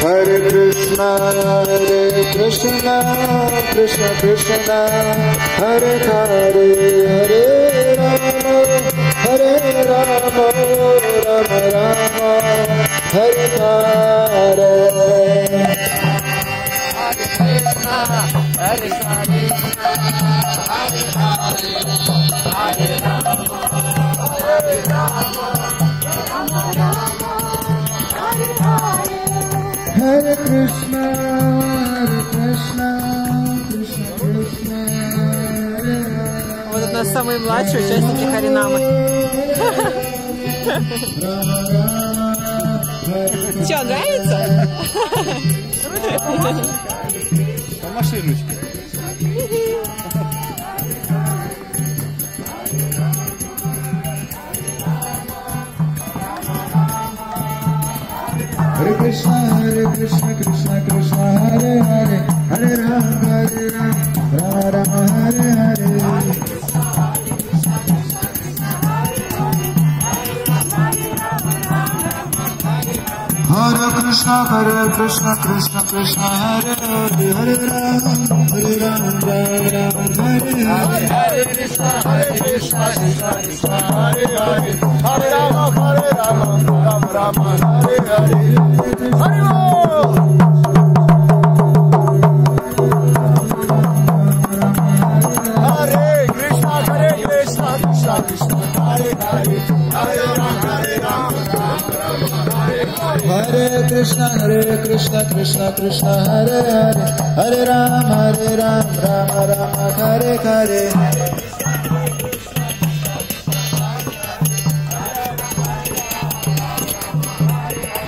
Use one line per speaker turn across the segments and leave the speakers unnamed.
Hare Krishna, Krishna Krishna, Hare Hare, Hare Rama, Rama Rama, Hare Hare.
Hare Krishna, Hare Rama, Hare Rama, Rama Rama, Hare Hare.
Hare Krishna, Krishna Krishna, Hare Hare.
Вот это самые младшие участники Харинамы. Че, нравится?
Помаши ручкой.
Hare Krishna, Krishna Krishna, Hare Hare, Hare Rama, Rama Rama, Hare Hare. Hare Krishna, Krishna Krishna, Hare Hare, Hare Rama, Rama Rama, Hare Hare.
Hare Krishna, Krishna Krishna, Hare Hare, Hare Rama, Rama Rama, Hare Hare. Hare Rama. Hare Krishna, Krishna Krishna, Hare Hare, Hare Rama, Rama Rama, Hare Hare.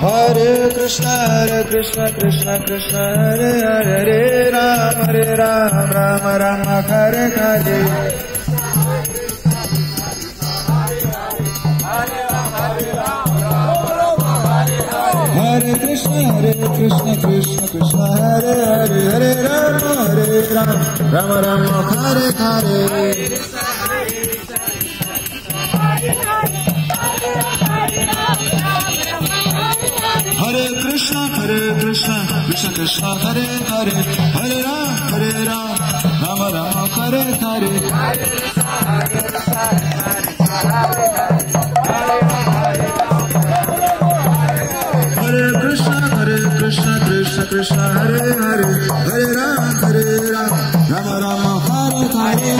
Hare Krishna, Krishna Krishna, Hare Hare, Hare Rama, Rama Rama, Hare Hare. Hare Krishna, Krishna Krishna, Hare Hare, Hare Rama, Rama Rama, Hare Hare. Hare Krishna, Krishna, Hare Hare, Hare Rama, Rama Rama, Hare Hare. Hare Krishna, Krishna Krishna, Hare Hare, Hare Rama, Rama Rama, Hare Hare. Hare Krishna, Krishna, Hare Hare, Hare Rama, Rama Rama, Hare Hare.